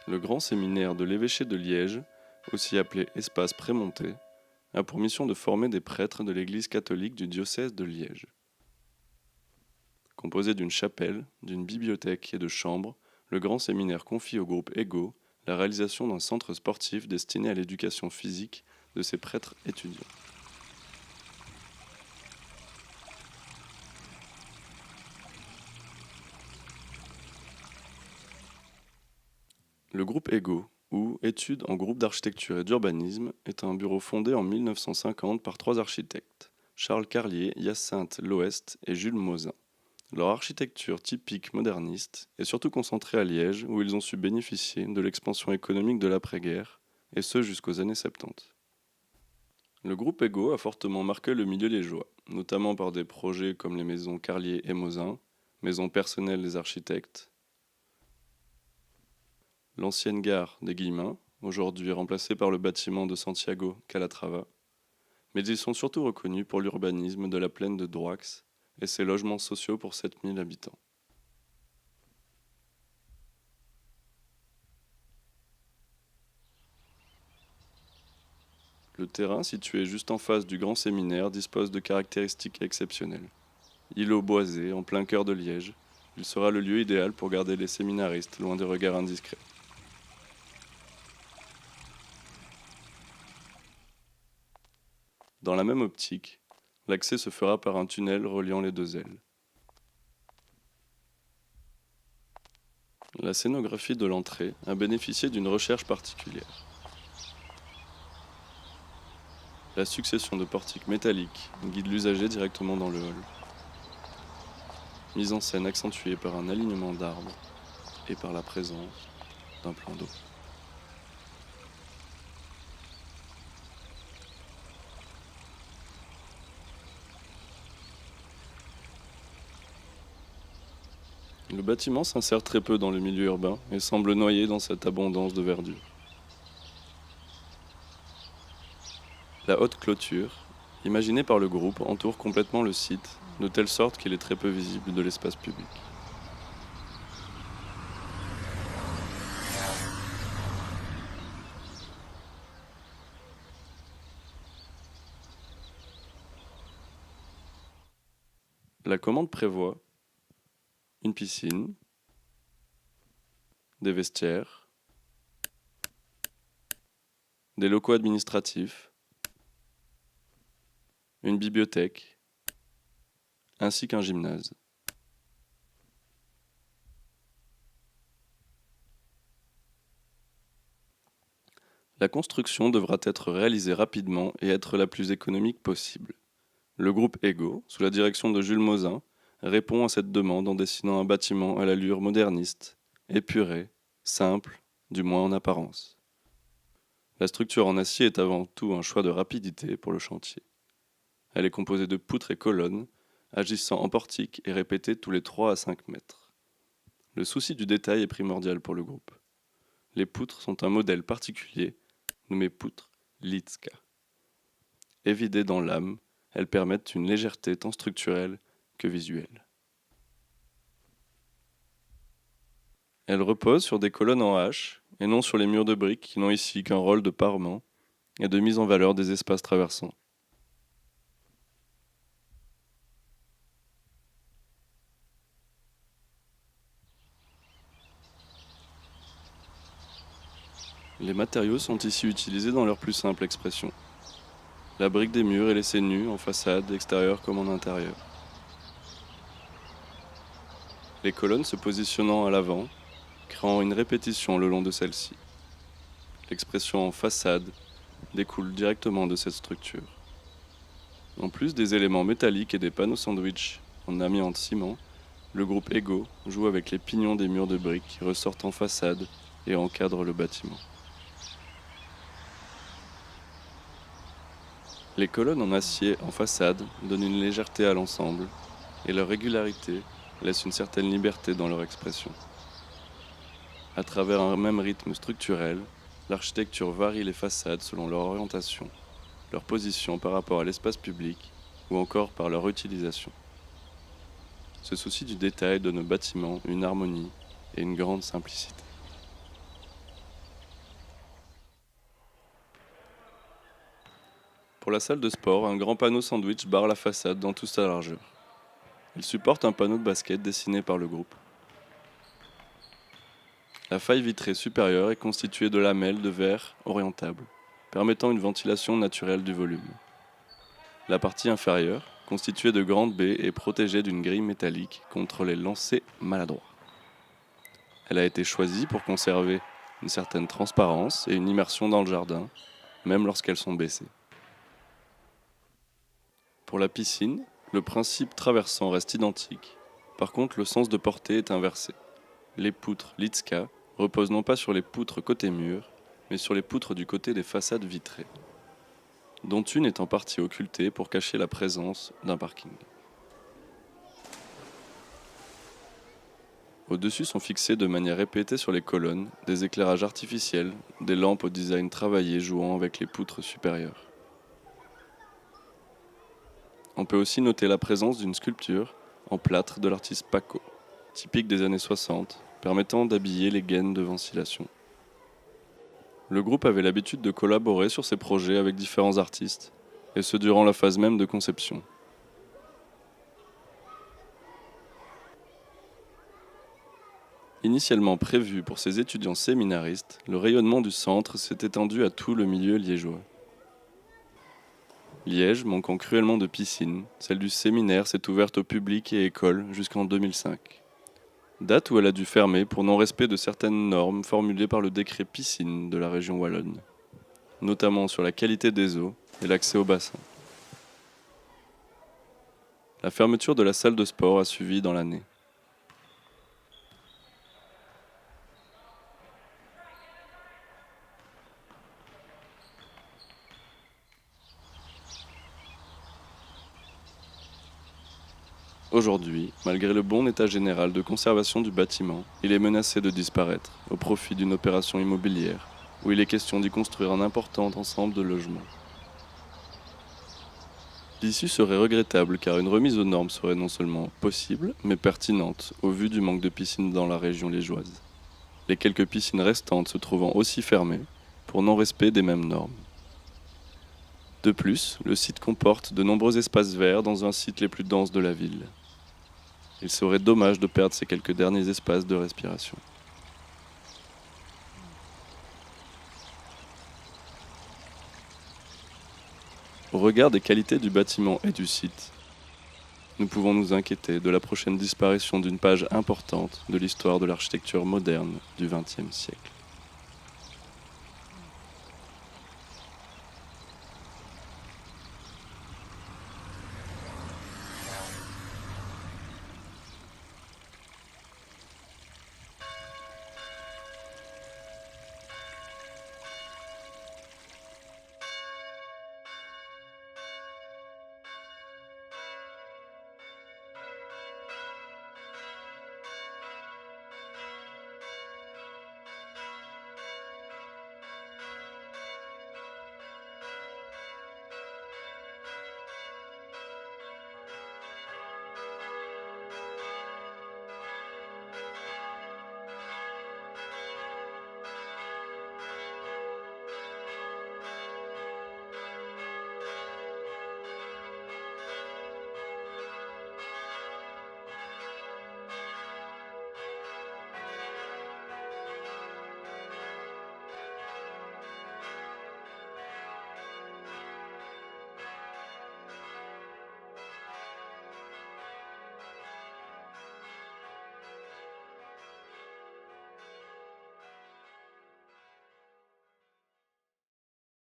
Le grand séminaire de l'évêché de Liège, aussi appelé Espace Prémonté, a pour mission de former des prêtres de l'Église catholique du diocèse de Liège. Composé d'une chapelle, d'une bibliothèque et de chambres, le grand séminaire confie au groupe EGO la réalisation d'un centre sportif destiné à l'éducation physique de ses prêtres étudiants. Le groupe EGO, ou Études en groupe d'architecture et d'urbanisme, est un bureau fondé en 1950 par 3 architectes, Charles Carlier, Hyacinthe Loest et Jules Mauzin. Leur architecture typique moderniste est surtout concentrée à Liège, où ils ont su bénéficier de l'expansion économique de l'après-guerre, et ce jusqu'aux années 70. Le groupe EGO a fortement marqué le milieu liégeois, notamment par des projets comme les maisons Carlier et Mauzin, maisons personnelles des architectes, l'ancienne gare des Guillemins, aujourd'hui remplacée par le bâtiment de Santiago Calatrava, mais ils sont surtout reconnus pour l'urbanisme de la plaine de Droix et ses logements sociaux pour 7000 habitants. Le terrain, situé juste en face du grand séminaire, dispose de caractéristiques exceptionnelles. Îlot boisé, en plein cœur de Liège, il sera le lieu idéal pour garder les séminaristes loin des regards indiscrets. Dans la même optique, l'accès se fera par un tunnel reliant les deux ailes. La scénographie de l'entrée a bénéficié d'une recherche particulière. La succession de portiques métalliques guide l'usager directement dans le hall. Mise en scène accentuée par un alignement d'arbres et par la présence d'un plan d'eau. Le bâtiment s'insère très peu dans le milieu urbain et semble noyé dans cette abondance de verdure. La haute clôture, imaginée par le groupe, entoure complètement le site, de telle sorte qu'il est très peu visible de l'espace public. La commande prévoit une piscine, des vestiaires, des locaux administratifs, une bibliothèque, ainsi qu'un gymnase. La construction devra être réalisée rapidement et être la plus économique possible. Le groupe EGO, sous la direction de Jules Mauzin, répond à cette demande en dessinant un bâtiment à l'allure moderniste, épuré, simple, du moins en apparence. La structure en acier est avant tout un choix de rapidité pour le chantier. Elle est composée de poutres et colonnes, agissant en portique et répétées tous les 3 à 5 mètres. Le souci du détail est primordial pour le groupe. Les poutres sont un modèle particulier, nommé poutre Litska. Évidées dans l'âme, elles permettent une légèreté tant structurelle que visuelle. Elles reposent sur des colonnes en hache et non sur les murs de briques qui n'ont ici qu'un rôle de parement et de mise en valeur des espaces traversants. Les matériaux sont ici utilisés dans leur plus simple expression. La brique des murs est laissée nue en façade, extérieure comme en intérieur. Les colonnes se positionnant à l'avant, créant une répétition le long de celle-ci. L'expression en façade découle directement de cette structure. En plus des éléments métalliques et des panneaux sandwich en amiante ciment, le groupe EGO joue avec les pignons des murs de briques qui ressortent en façade et encadrent le bâtiment. Les colonnes en acier en façade donnent une légèreté à l'ensemble et leur régularité laisse une certaine liberté dans leur expression. À travers un même rythme structurel, l'architecture varie les façades selon leur orientation, leur position par rapport à l'espace public ou encore par leur utilisation. Ce souci du détail donne au bâtiment une harmonie et une grande simplicité. Pour la salle de sport, un grand panneau sandwich barre la façade dans toute sa largeur. Il supporte un panneau de basket dessiné par le groupe. La faille vitrée supérieure est constituée de lamelles de verre orientables, permettant une ventilation naturelle du volume. La partie inférieure, constituée de grandes baies, est protégée d'une grille métallique contre les lancers maladroits. Elle a été choisie pour conserver une certaine transparence et une immersion dans le jardin, même lorsqu'elles sont baissées. Pour la piscine, le principe traversant reste identique. Par contre, le sens de portée est inversé. Les poutres Litska reposent non pas sur les poutres côté mur, mais sur les poutres du côté des façades vitrées, dont une est en partie occultée pour cacher la présence d'un parking. Au-dessus sont fixés de manière répétée sur les colonnes des éclairages artificiels, des lampes au design travaillé jouant avec les poutres supérieures. On peut aussi noter la présence d'une sculpture en plâtre de l'artiste Paco, typique des années 60, permettant d'habiller les gaines de ventilation. Le groupe avait l'habitude de collaborer sur ces projets avec différents artistes, et ce durant la phase même de conception. Initialement prévu pour ses étudiants séminaristes, le rayonnement du centre s'est étendu à tout le milieu liégeois. Liège manquant cruellement de piscine, celle du séminaire s'est ouverte au public et écoles jusqu'en 2005. Date où elle a dû fermer pour non-respect de certaines normes formulées par le décret piscine de la région wallonne, notamment sur la qualité des eaux et l'accès au bassin. La fermeture de la salle de sport a suivi dans l'année. Aujourd'hui, malgré le bon état général de conservation du bâtiment, il est menacé de disparaître au profit d'une opération immobilière où il est question d'y construire un important ensemble de logements. L'issue serait regrettable car une remise aux normes serait non seulement possible, mais pertinente au vu du manque de piscines dans la région liégeoise. Les quelques piscines restantes se trouvant aussi fermées pour non-respect des mêmes normes. De plus, le site comporte de nombreux espaces verts dans un site les plus denses de la ville. Il serait dommage de perdre ces quelques derniers espaces de respiration. Au regard des qualités du bâtiment et du site, nous pouvons nous inquiéter de la prochaine disparition d'une page importante de l'histoire de l'architecture moderne du XXe siècle.